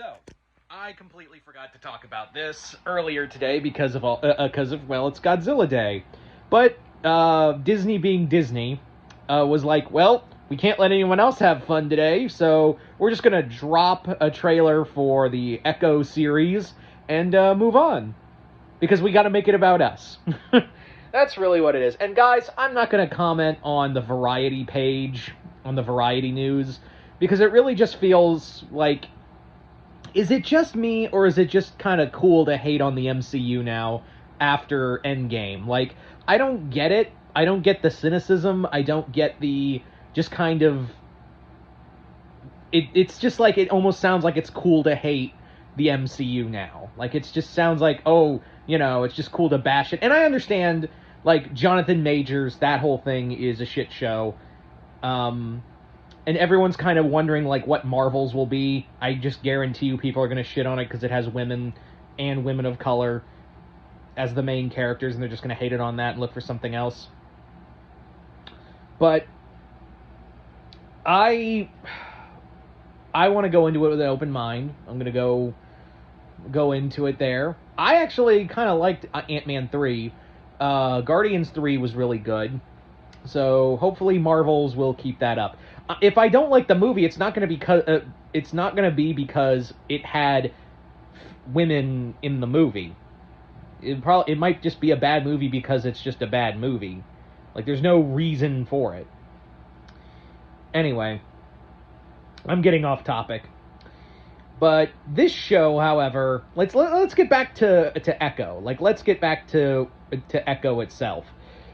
So, I completely forgot to talk about this earlier today because of well, it's Godzilla Day, but Disney being Disney was like, well, we can't let anyone else have fun today, so we're just gonna drop a trailer for the Echo series and move on because we got to make it about us. That's really what it is. And guys, I'm not going to comment on the Variety page, on the Variety news, because it really just feels like, is it just me, or is it just kind of cool to hate on the MCU now after Endgame? Like, I don't get it. I don't get the cynicism. I don't get the just kind of... It's just like, it almost sounds like it's cool to hate the MCU now. Like, it just sounds like, oh, it's just cool to bash it. And I understand, like, Jonathan Majors, that whole thing is a shit show. And everyone's kind of wondering, like, what Marvels will be. I just guarantee you people are going to shit on it because it has women and women of color as the main characters, and they're just going to hate it on that and look for something else. But I want to go into it with an open mind. I'm going to go into it there. I actually kind of liked Ant-Man 3. Guardians 3 was really good. So hopefully Marvels will keep that up. If I don't like the movie, it's not going to be because it had women in the movie. It might just be a bad movie because it's just a bad movie. Like, there's no reason for it. Anyway, I'm getting off topic. But this show, however, let's get back to Echo. Like, let's get back to Echo itself.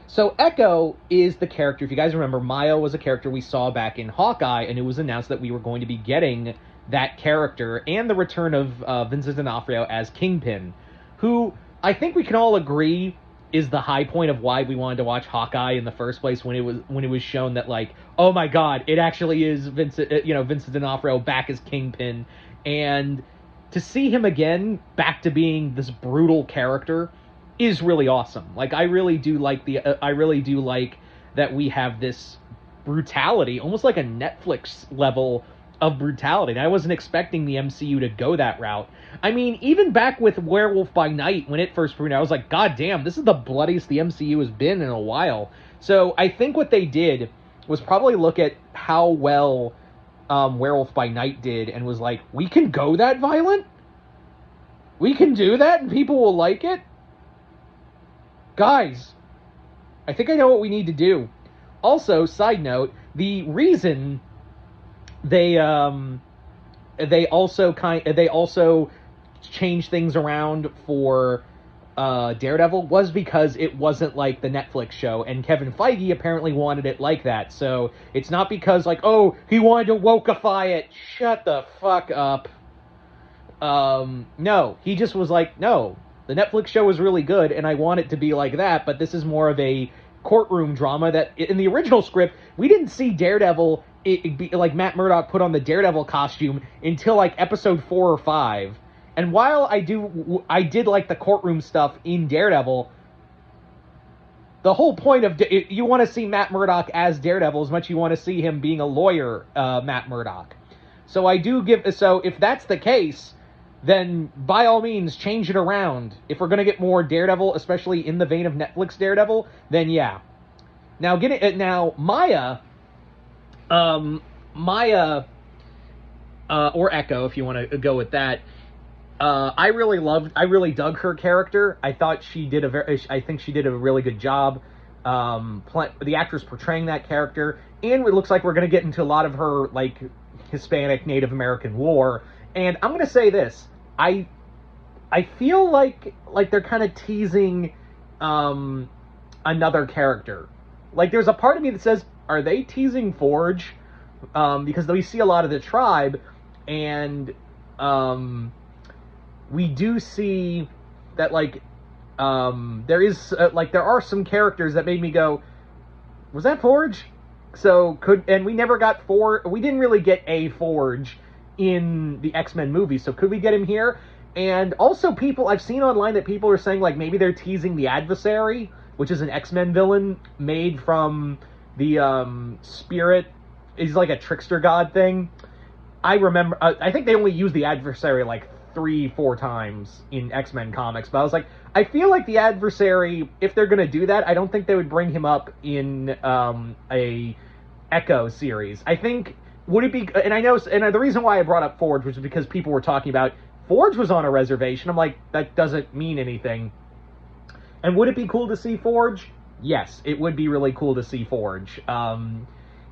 So Echo is the character, if you guys remember, Maya was a character we saw back in Hawkeye, and it was announced that we were going to be getting that character and the return of Vincent D'Onofrio as Kingpin, who I think we can all agree is the high point of why we wanted to watch Hawkeye in the first place, when it was shown that, like, oh my god, it actually is Vincent D'Onofrio back as Kingpin, and to see him again back to being this brutal character is really awesome. Like, I really do like that we have this brutality, almost like a Netflix level of brutality. And I wasn't expecting the MCU to go that route. I mean, even back with Werewolf by Night, when it first premiered, I was like, god damn, this is the bloodiest the MCU has been in a while. So I think what they did was probably look at how well Werewolf by Night did, and was like, we can go that violent? We can do that and people will like it? Guys, I think I know what we need to do. Also, side note, the reason they also changed things around for Daredevil was because it wasn't like the Netflix show, and Kevin Feige apparently wanted it like that. So it's not because, like, oh, he wanted to wokeify it. Shut the fuck up. No, he just was like, no, the Netflix show is really good, and I want it to be like that, but this is more of a courtroom drama that, in the original script, we didn't see Daredevil, like, Matt Murdock put on the Daredevil costume until, like, episode 4 or 5. And while I did like the courtroom stuff in Daredevil, the whole point of, you want to see Matt Murdock as Daredevil as much as you want to see him being a lawyer, Matt Murdock. So if that's the case, then by all means change it around. If we're going to get more Daredevil, especially in the vein of Netflix Daredevil, then yeah. Now Maya, or Echo, if you want to go with that, I really dug her character. I think she did a really good job, the actress portraying that character, and it looks like we're going to get into a lot of her, like, Hispanic Native American lore. And I'm going to say this, I feel like they're kind of teasing another character. Like, there's a part of me that says, are they teasing Forge? Because we see a lot of the tribe, and we do see that, like, there are some characters that made me go, was that Forge? And we never got we didn't really get a Forge in the X-Men movie, so could we get him here? And also, I've seen online that people are saying, like, maybe they're teasing the Adversary, which is an X-Men villain made from the Spirit. He's like a trickster god thing. I remember, I think they only used the adversary like 3-4 times in X-Men comics, but I was like, I feel like the adversary, if they're gonna do that, I don't think they would bring him up in a Echo series. I think, would it be, and I know, and the reason why I brought up Forge was because people were talking about Forge was on a reservation. I'm like, that doesn't mean anything. And would it be cool to see Forge? Yes, it would be really cool to see Forge.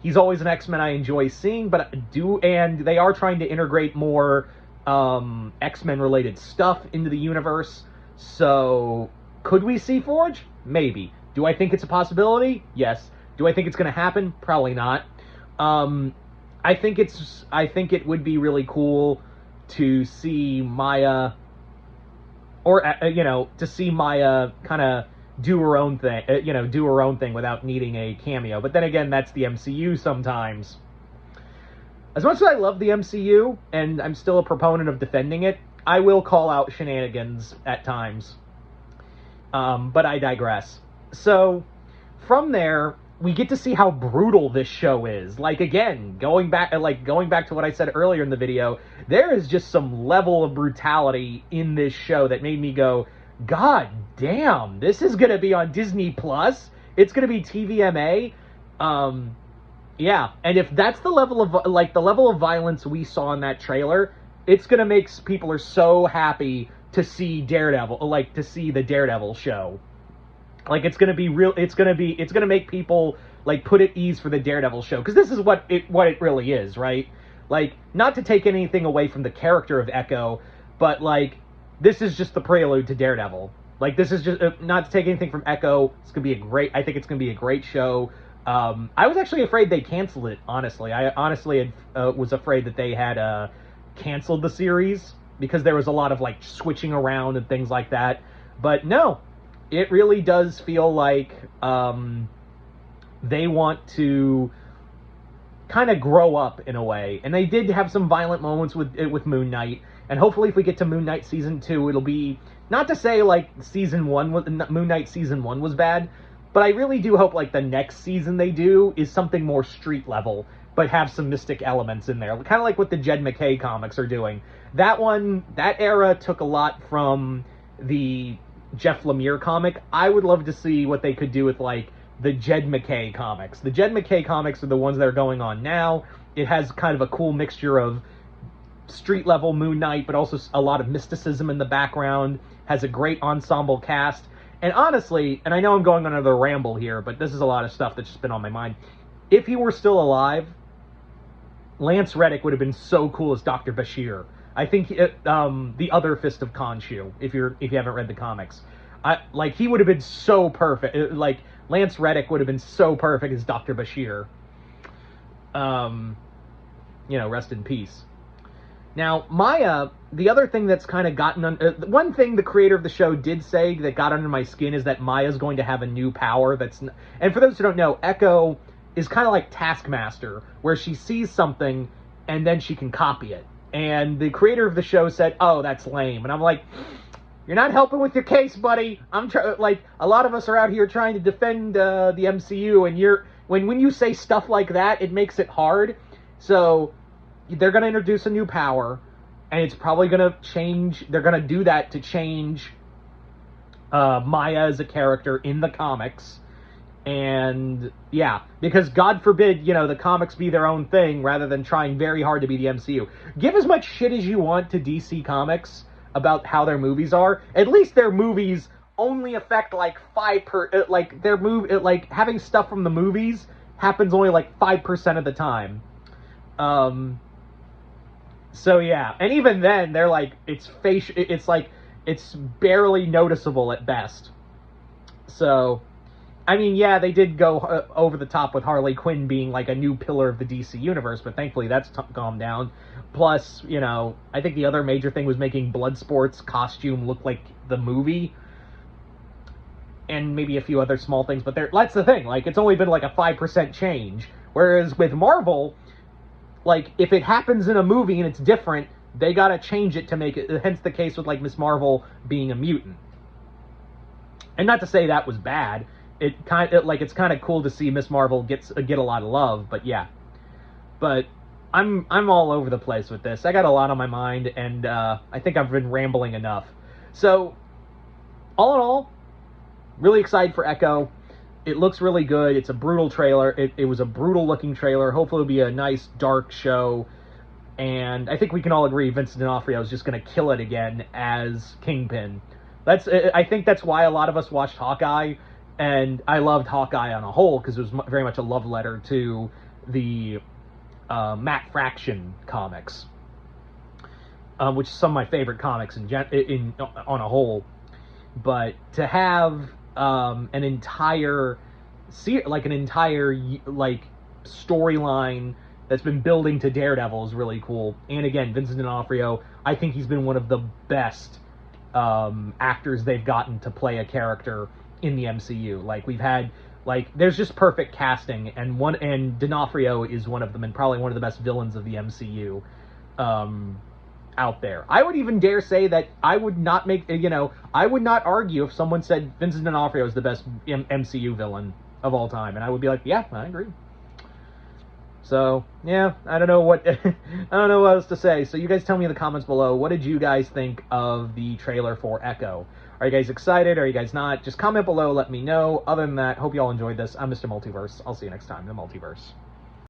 He's always an X-Men I enjoy seeing, and they are trying to integrate more X-Men related stuff into the universe. So, could we see Forge? Maybe. Do I think it's a possibility? Yes. Do I think it's going to happen? Probably not. I think it would be really cool to see Maya, or to see Maya kind of do her own thing, without needing a cameo. But then again, that's the MCU sometimes. As much as I love the MCU, and I'm still a proponent of defending it, I will call out shenanigans at times. But I digress. So, from there, we get to see how brutal this show is. Like, again, going back to what I said earlier in the video, there is just some level of brutality in this show that made me go, God damn, this is gonna be on Disney Plus. It's gonna be TVMA. Yeah, and if that's the level of violence we saw in that trailer, it's gonna make people are so happy to see Daredevil, to see the Daredevil show. Like, it's gonna be real. It's gonna make people put at ease for the Daredevil show, because this is what it really is, right? Like, not to take anything away from the character of Echo, but this is just the prelude to Daredevil. Like, this is just not to take anything from Echo. I think it's gonna be a great show. I was actually afraid they canceled it. Honestly, I was afraid that they had canceled the series because there was a lot of switching around and things like that. But no. It really does feel like they want to kind of grow up in a way. And they did have some violent moments with Moon Knight. And hopefully if we get to Moon Knight Season 2, it'll be... Not to say, Moon Knight Season 1 was bad, but I really do hope, the next season they do is something more street level, but have some mystic elements in there. Kind of like what the Jed MacKay comics are doing. That era took a lot from the Jeff Lemire comic. I would love to see what they could do with the Jed MacKay comics. The Jed MacKay comics are the ones that are going on now. It has kind of a cool mixture of street level Moon Knight, but also a lot of mysticism in the background. Has a great ensemble cast. And honestly, and I know I'm going on another ramble here, but this is a lot of stuff that's just been on my mind. If he were still alive, Lance Reddick would have been so cool as Dr. Bashir. I think the other Fist of Khonshu, if you haven't read the comics, he would have been so perfect. Lance Reddick would have been so perfect as Dr. Bashir. Rest in peace. Now, Maya, the other thing that's kind of gotten one thing the creator of the show did say that got under my skin is that Maya's going to have a new power and for those who don't know, Echo is kind of like Taskmaster, where she sees something and then she can copy it. And the creator of the show said, "Oh, that's lame." And I'm like, "You're not helping with your case, buddy. A lot of us are out here trying to defend the MCU, and when you say stuff like that, it makes it hard." So they're going to introduce a new power, and it's probably going to change. They're going to do that to change Maya as a character in the comics. And yeah, because God forbid, the comics be their own thing rather than trying very hard to be the MCU. Give as much shit as you want to DC Comics about how their movies are. At least their movies only affect having stuff from the movies happens only 5% of the time. So yeah, and even then they're it's barely noticeable at best. So, I mean, yeah, they did go over the top with Harley Quinn being a new pillar of the DC universe, but thankfully that's calmed down. Plus, I think the other major thing was making Bloodsport's costume look like the movie, and maybe a few other small things. But that's the thing. It's only been a 5% change. Whereas with Marvel, if it happens in a movie and it's different, they gotta change it to make it. Hence the case with Miss Marvel being a mutant. And not to say that was bad. It's kind of cool to see Miss Marvel get a lot of love, but yeah. But I'm all over the place with this. I got a lot on my mind, and I think I've been rambling enough. So, all in all, really excited for Echo. It looks really good. It's a brutal trailer. It was a brutal looking trailer. Hopefully it'll be a nice dark show. And I think we can all agree Vincent D'Onofrio is just going to kill it again as Kingpin. I think that's why a lot of us watched Hawkeye, and I loved Hawkeye on a whole because it was very much a love letter to the Matt Fraction comics, which is some of my favorite comics on a whole. But to have an entire storyline that's been building to Daredevil is really cool. And again, Vincent D'Onofrio, I think he's been one of the best actors they've gotten to play a character in the MCU. Like, we've had, there's just perfect casting, and D'Onofrio is one of them, and probably one of the best villains of the MCU out there. I would even dare say that I would not argue if someone said Vincent D'Onofrio is the best MCU villain of all time, and I would be like, yeah, I agree. So, yeah, I don't know what else to say. So you guys tell me in the comments below, what did you guys think of the trailer for Echo? Are you guys excited? Are you guys not? Just comment below, let me know. Other than that, hope you all enjoyed this. I'm Mr. Multiverse. I'll see you next time in the Multiverse.